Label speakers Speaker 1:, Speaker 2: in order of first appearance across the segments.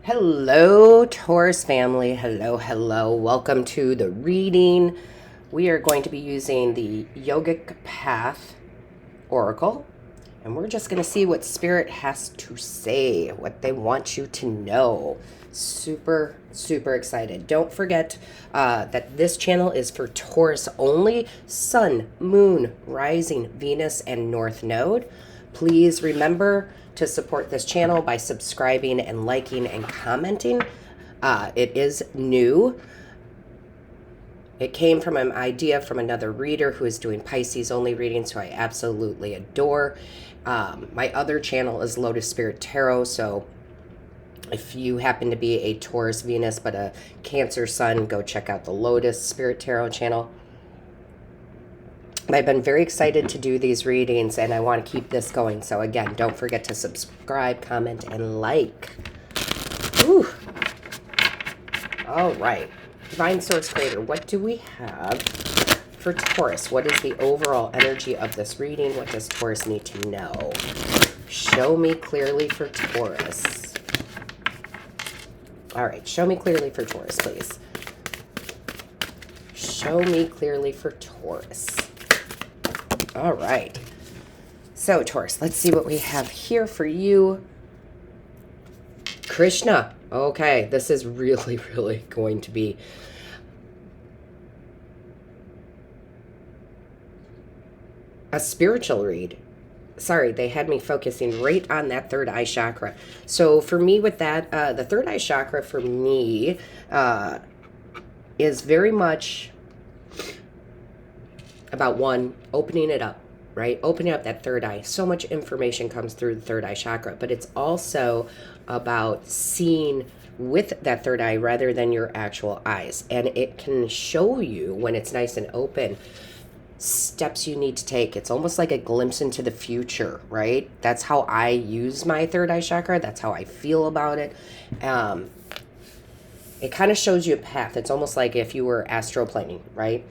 Speaker 1: Hello, Taurus family. Hello, hello. Welcome to the reading. We are going to be using the Yogic Path Oracle, and we're just going to see what Spirit has to say, what they want you to know. Super, super excited. Don't forget that this channel is for Taurus only. Sun, Moon, Rising, Venus, and North Node. Please remember to support this channel by subscribing and liking and commenting. It is new. It came from an idea from another reader who is doing Pisces only readings, who I absolutely adore. My other channel is Lotus Spirit Tarot, so if you happen to be a Taurus Venus but a Cancer Sun, go check out the Lotus Spirit Tarot channel. I've been very excited to do these readings, and I want to keep this going. So again, don't forget to subscribe, comment, and like. Ooh. All right. Divine Source Creator, what do we have for Taurus? What is the overall energy of this reading? What does Taurus need to know? Show me clearly for Taurus. All right. Show me clearly for Taurus, please. Show me clearly for Taurus. All right. So, Taurus, let's see what we have here for you. Krishna. Okay, this is really, really going to be a spiritual read. Sorry, they had me focusing right on that third eye chakra. So for me with that, the third eye chakra for me is very much about one, opening it up, right? Opening up that third eye. So much information comes through the third eye chakra, but it's also about seeing with that third eye rather than your actual eyes. And it can show you, when it's nice and open, steps you need to take. It's almost like a glimpse into the future, right? That's how I use my third eye chakra. That's how I feel about it. It kind of shows you a path. It's almost like if you were astroplaning, right?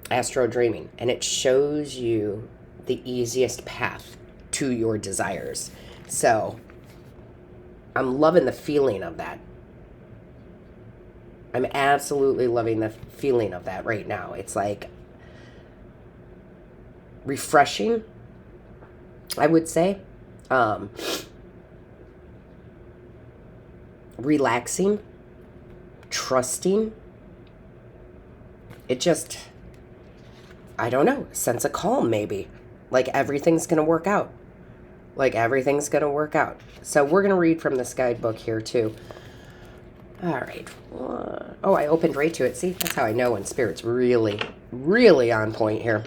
Speaker 1: Astro dreaming, and it shows you the easiest path to your desires. So I'm loving the feeling of that. I'm absolutely loving the feeling of that right now. It's like refreshing, I would say. Relaxing, trusting. It just, I don't know, sense of calm maybe. Like everything's going to work out. Like everything's going to work out. So we're going to read from this guidebook here too. All right. Oh, I opened right to it. See, that's how I know when Spirit's really, really on point here.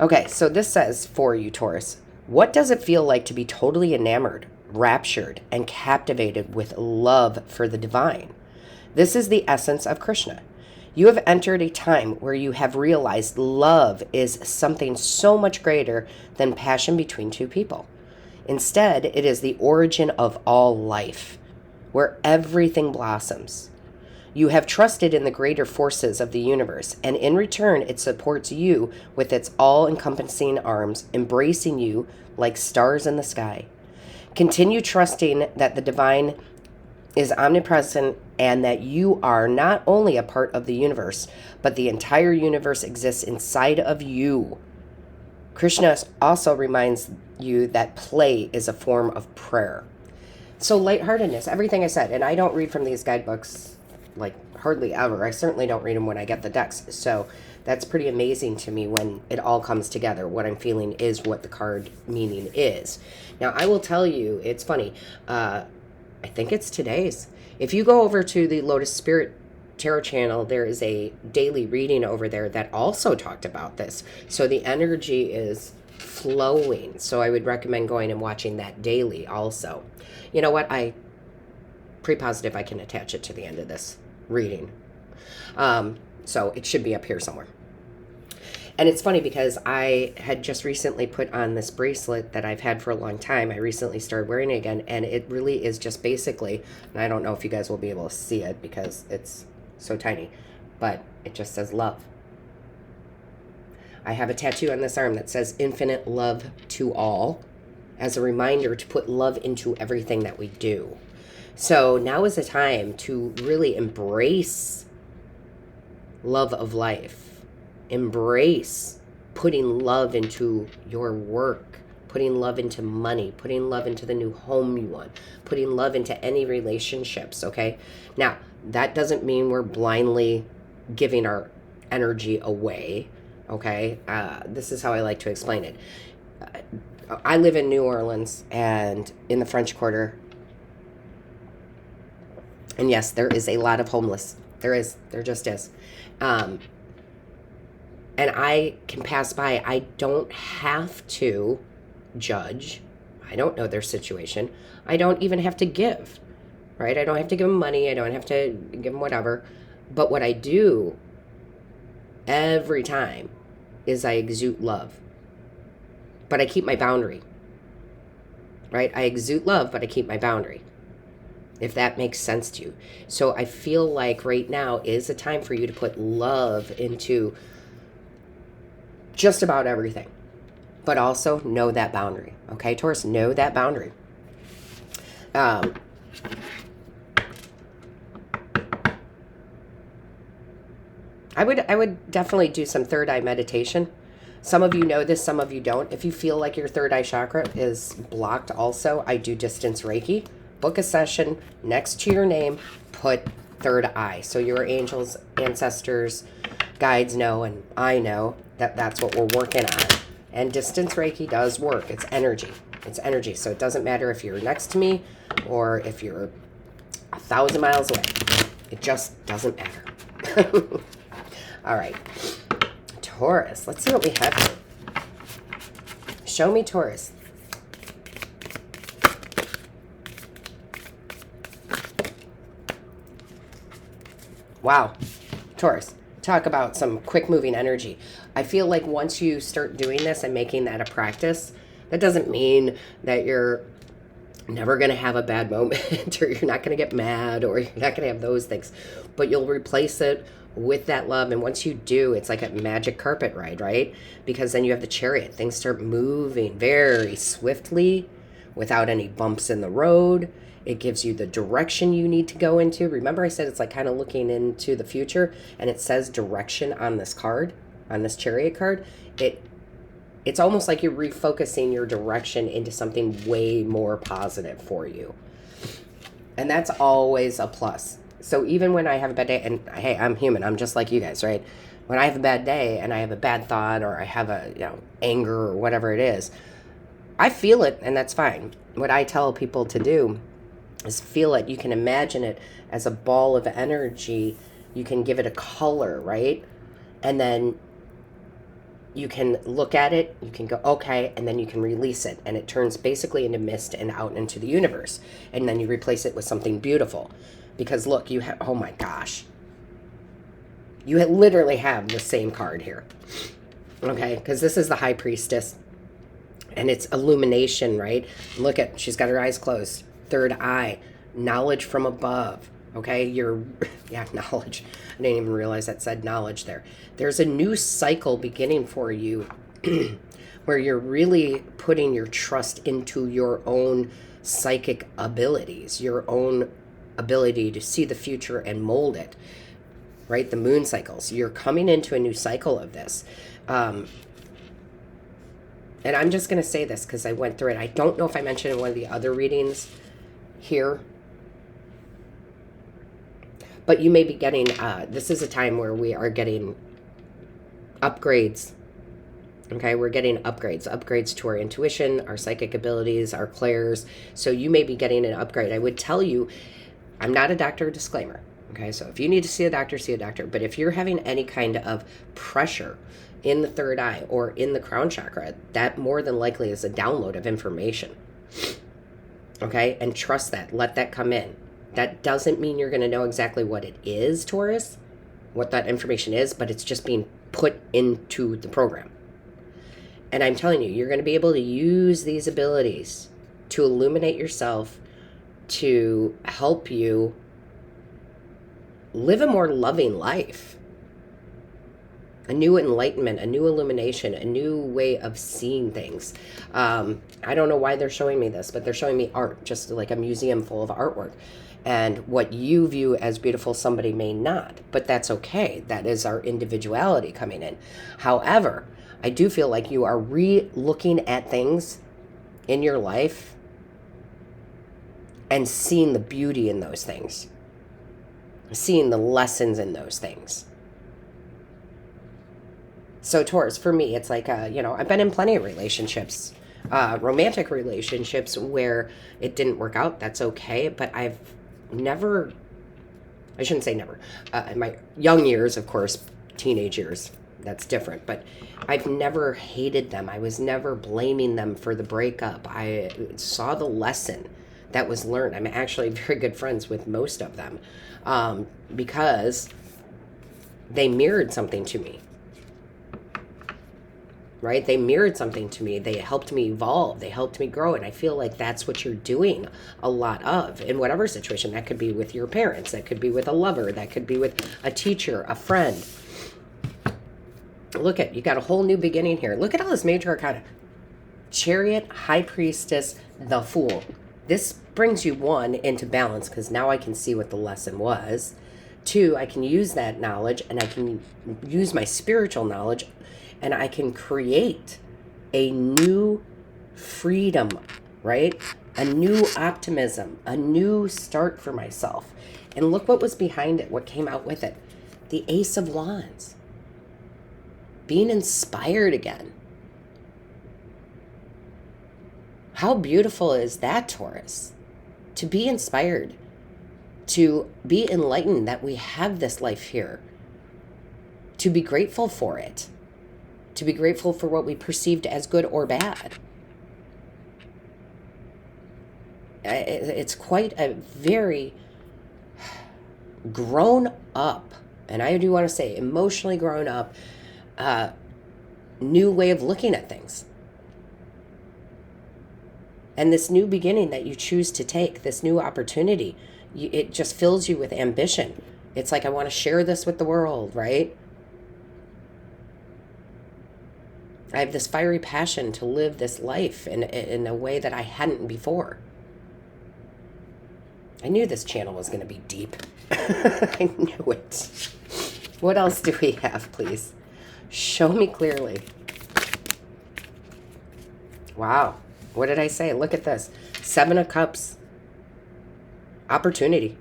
Speaker 1: Okay, so this says for you, Taurus, what does it feel like to be totally enamored, raptured, and captivated with love for the divine? This is the essence of Krishna. You have entered a time where you have realized love is something so much greater than passion between two people. Instead, it is the origin of all life, where everything blossoms. You have trusted in the greater forces of the universe, and in return, it supports you with its all-encompassing arms, embracing you like stars in the sky. Continue trusting that the divine is omnipresent and that you are not only a part of the universe, but the entire universe exists inside of you. Krishna also reminds you that play is a form of prayer. So lightheartedness, everything I said, and I don't read from these guidebooks like hardly ever. I certainly don't read them when I get the decks. So that's pretty amazing to me when it all comes together. What I'm feeling is what the card meaning is. Now, I will tell you, it's funny. I think it's today's. If you go over to the Lotus Spirit Tarot channel, there is a daily reading over there that also talked about this. So the energy is flowing. So I would recommend going and watching that daily also. You know what? I'm pretty positive I can attach it to the end of this reading. So it should be up here somewhere. And it's funny because I had just recently put on this bracelet that I've had for a long time. I recently started wearing it again, and it really is just basically, and I don't know if you guys will be able to see it because it's so tiny, but it just says love. I have a tattoo on this arm that says infinite love to all, as a reminder to put love into everything that we do. So now is the time to really embrace love of life. Embrace putting love into your work, putting love into money, putting love into the new home you want, putting love into any relationships, okay? Now, that doesn't mean we're blindly giving our energy away, okay? This is how I like to explain it. I live in New Orleans and in the French Quarter. And yes, there is a lot of homeless. There just is. And I can pass by. I don't have to judge. I don't know their situation. I don't even have to give, right? I don't have to give them money. I don't have to give them whatever. But what I do every time is I exude love. But I keep my boundary, right? I exude love, but I keep my boundary, if that makes sense to you. So I feel like right now is a time for you to put love into just about everything, but also know that boundary. Okay, Taurus, know that boundary. I would definitely do some third eye meditation. Some of you know this, some of you don't. If you feel like your third eye chakra is blocked also, I do distance Reiki. Book a session next to your name, put third eye. So your angels, ancestors, guides know, and I know that that's what we're working on. And distance Reiki does work. It's energy. It's energy. So it doesn't matter if you're next to me or if you're 1,000 miles away. It just doesn't matter. All right. Taurus. Let's see what we have here. Show me Taurus. Wow. Taurus. Talk about some quick moving energy. I feel like once you start doing this and making that a practice, that doesn't mean that you're never going to have a bad moment or you're not going to get mad or you're not going to have those things, but you'll replace it with that love. And once you do, it's like a magic carpet ride, right? Because then you have the chariot. Things start moving very swiftly without any bumps in the road. It gives you the direction you need to go into. Remember I said it's like kind of looking into the future, and it says direction on this card, on this chariot card. It's almost like you're refocusing your direction into something way more positive for you. And that's always a plus. So even when I have a bad day, and hey, I'm human, I'm just like you guys, right? When I have a bad day and I have a bad thought or I have a, anger or whatever it is, I feel it, and that's fine. What I tell people to do is feel it. You can imagine it as a ball of energy. You can give it a color, right? And then you can look at it, you can go, okay, and then you can release it, and it turns basically into mist and out into the universe. And then you replace it with something beautiful. Because look, you have, oh my gosh. You literally have the same card here. Okay, because this is the High Priestess. And it's illumination, right? Look at, she's got her eyes closed. Third eye, knowledge from above. Okay, knowledge. I didn't even realize that said knowledge there. There's a new cycle beginning for you where you're really putting your trust into your own psychic abilities, your own ability to see the future and mold it, right? The moon cycles. You're coming into a new cycle of this. And I'm just going to say this because I went through it. I don't know if I mentioned in one of the other readings here, but you may be getting, this is a time where we are getting upgrades. Okay, we're getting upgrades to our intuition, our psychic abilities, our clairs. So you may be getting an upgrade. I would tell you, I'm not a doctor, disclaimer. Okay, so if you need to see a doctor, see a doctor. But if you're having any kind of pressure in the third eye or in the crown chakra, that more than likely is a download of information. Okay, and trust that. Let that come in. That doesn't mean you're going to know exactly what it is, Taurus, what that information is, but it's just being put into the program. And I'm telling you, you're going to be able to use these abilities to illuminate yourself, to help you live a more loving life. a new enlightenment, a new illumination, a new way of seeing things. I don't know why they're showing me this, but they're showing me art, just like a museum full of artwork. And what you view as beautiful, somebody may not, but that's okay. That is our individuality coming in. However, I do feel like you are re-looking at things in your life and seeing the beauty in those things, seeing the lessons in those things. So Taurus, for me, it's like, I've been in plenty of relationships, romantic relationships where it didn't work out. That's okay. But I've never, I shouldn't say never, in my young years, of course, teenage years, that's different. But I've never hated them. I was never blaming them for the breakup. I saw the lesson that was learned. I'm actually very good friends with most of them because they mirrored something to me. Right? They mirrored something to me. They helped me evolve. They helped me grow. And I feel like that's what you're doing a lot of in whatever situation. That could be with your parents. That could be with a lover. That could be with a teacher, a friend. Look at, you got a whole new beginning here. Look at all this major arcana. Chariot, High Priestess, the Fool. This brings you, one, into balance because now I can see what the lesson was. Two, I can use that knowledge and I can use my spiritual knowledge and I can create a new freedom, right? A new optimism, a new start for myself. And look what was behind it, what came out with it. The Ace of Wands. Being inspired again. How beautiful is that, Taurus? To be inspired, to be enlightened that we have this life here, to be grateful for it, to be grateful for what we perceived as good or bad. It's quite a very grown up, and I do want to say emotionally grown up, new way of looking at things. And this new beginning that you choose to take, this new opportunity, it just fills you with ambition. It's like, I want to share this with the world, right? I have this fiery passion to live this life in a way that I hadn't before. I knew this channel was going to be deep. I knew it. What else do we have, please? Show me clearly. Wow. What did I say? Look at this. 7 of Cups. Opportunity.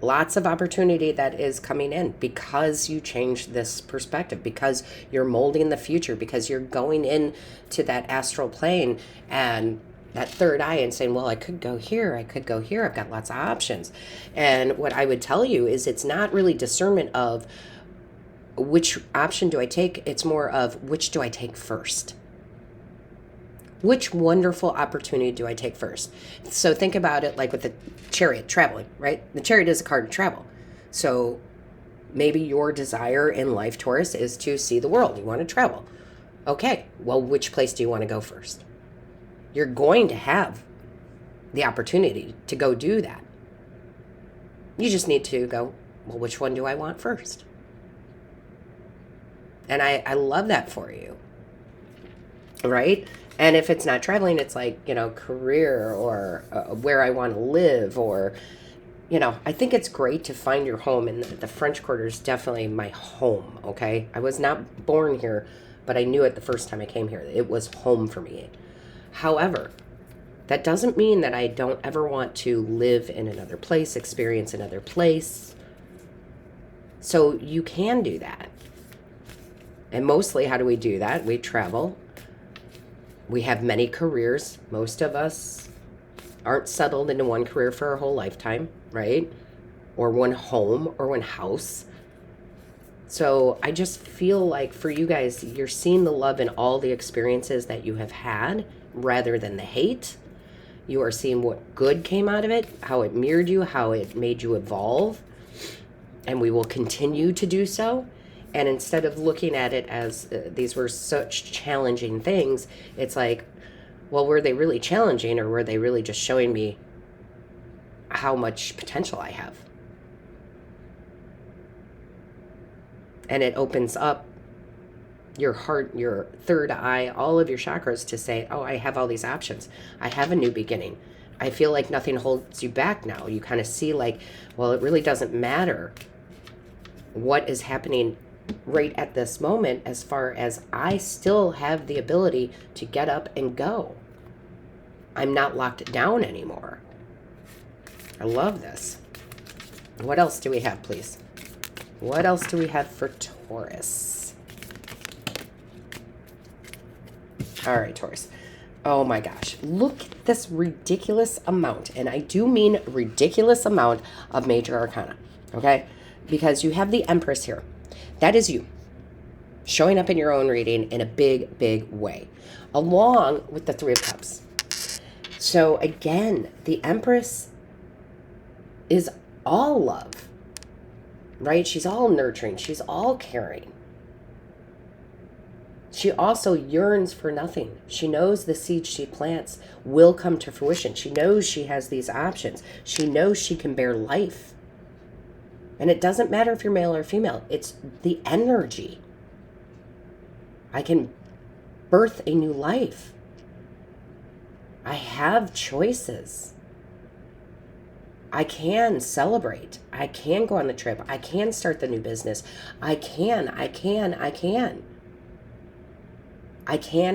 Speaker 1: Lots of opportunity that is coming in because you changed this perspective, because you're molding the future, because you're going into that astral plane and that third eye and saying, well, I could go here, I could go here, I've got lots of options. And what I would tell you is it's not really discernment of which option do I take, it's more of which do I take first. Which wonderful opportunity do I take first? So think about it like with the chariot, traveling, right? The chariot is a card of travel. So maybe your desire in life, Taurus, is to see the world. You want to travel. Okay, well, which place do you want to go first? You're going to have the opportunity to go do that. You just need to go, well, which one do I want first? And I love that for you, right? And if it's not traveling, it's like, career or where I want to live or, I think it's great to find your home. And the French Quarter is definitely my home, okay? I was not born here, but I knew it the first time I came here. It was home for me. However, that doesn't mean that I don't ever want to live in another place, experience another place. So you can do that. And mostly, how do we do that? We travel. We have many careers. Most of us aren't settled into one career for our whole lifetime, right? Or one home or one house. So I just feel like for you guys, you're seeing the love in all the experiences that you have had rather than the hate. You are seeing what good came out of it, how it mirrored you, how it made you evolve. And we will continue to do so. And instead of looking at it as these were such challenging things, it's like, well, were they really challenging or were they really just showing me how much potential I have? And it opens up your heart, your third eye, all of your chakras to say, oh, I have all these options. I have a new beginning. I feel like nothing holds you back now. You kind of see like, well, it really doesn't matter what is happening right at this moment, as far as I still have the ability to get up and go. I'm not locked down anymore. I love this. What else do we have, please? What else do we have for Taurus? All right, Taurus. Oh my gosh. Look at this ridiculous amount. And I do mean ridiculous amount of major arcana. Okay? Because you have the Empress here. That is you. Showing up in your own reading in a big, big way. Along with the Three of Cups. So again, the Empress is all love. Right? She's all nurturing. She's all caring. She also yearns for nothing. She knows the seeds she plants will come to fruition. She knows she has these options. She knows she can bear life. And it doesn't matter if you're male or female. It's the energy. I can birth a new life. I have choices. I can celebrate. I can go on the trip. I can start the new business. I can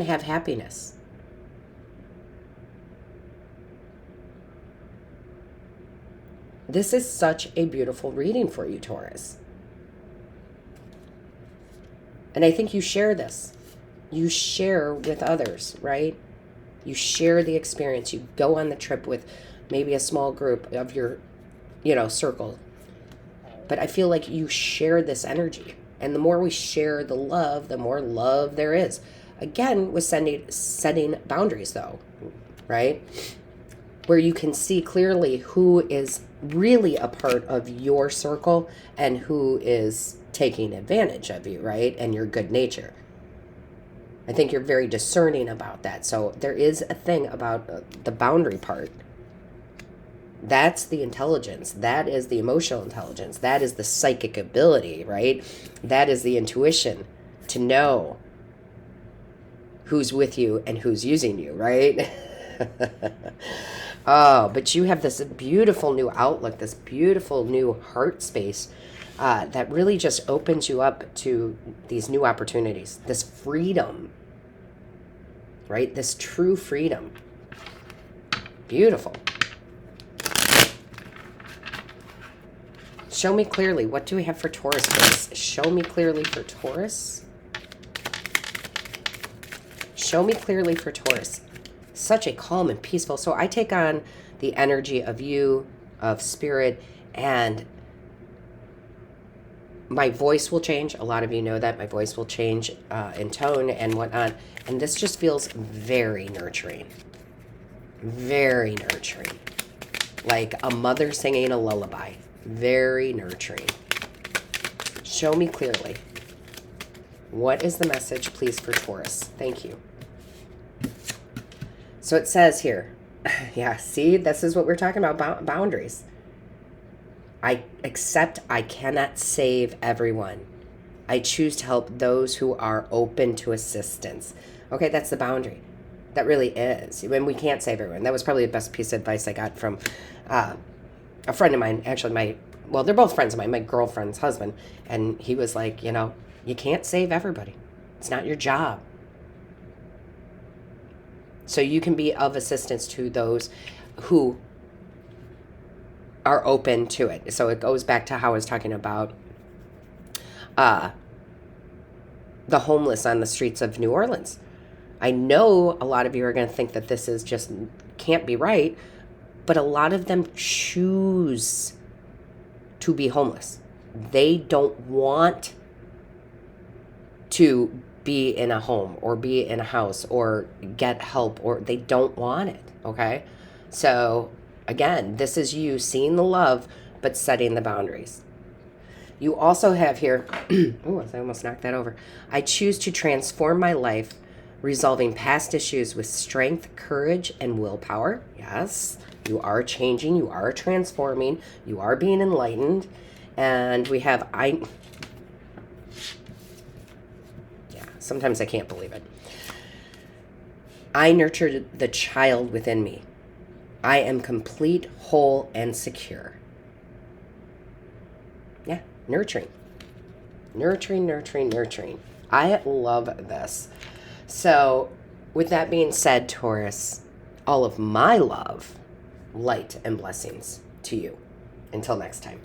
Speaker 1: have happiness. This is such a beautiful reading for you, Taurus. And I think you share this. You share with others, right? You share the experience. You go on the trip with maybe a small group of your, circle. But I feel like you share this energy. And the more we share the love, the more love there is. Again, with setting boundaries, though, right? Where you can see clearly who is really a part of your circle and who is taking advantage of you, right? And your good nature. I think you're very discerning about that. So there is a thing about the boundary part. That's the intelligence. That is the emotional intelligence. That is the psychic ability, right? That is the intuition to know who's with you and who's using you, right? Oh, but you have this beautiful new outlook, this beautiful new heart space that really just opens you up to these new opportunities, this freedom, right? This true freedom. Beautiful. Show me clearly. What do we have for Taurus, please? Show me clearly for Taurus. Show me clearly for Taurus. Such a calm and peaceful. So I take on the energy of you, of spirit, and my voice will change. A lot of you know that. My voice will change in tone and whatnot. And this just feels very nurturing. Very nurturing. Like a mother singing a lullaby. Very nurturing. Show me clearly. What is the message, please, for Taurus? Thank you. So it says here, yeah, see, this is what we're talking about, boundaries. I accept I cannot save everyone. I choose to help those who are open to assistance. Okay, that's the boundary. That really is. When we can't save everyone. That was probably the best piece of advice I got from a friend of mine, actually they're both friends of mine, my girlfriend's husband. And he was like, you can't save everybody. It's not your job. So you can be of assistance to those who are open to it. So it goes back to how I was talking about the homeless on the streets of New Orleans. I know a lot of you are going to think that this is just can't be right, but a lot of them choose to be homeless. They don't want to be in a home or be in a house or get help, or they don't want it, okay? So again, this is you seeing the love but setting the boundaries. You also have here, oh, I almost knocked that over. I choose to transform my life, resolving past issues with strength, courage, and willpower. Yes, you are changing, you are transforming, you are being enlightened. And we have Sometimes I can't believe it. I nurtured the child within me. I am complete, whole, and secure. Yeah, nurturing. Nurturing, nurturing, nurturing. I love this. So, with that being said, Taurus, all of my love, light, and blessings to you. Until next time.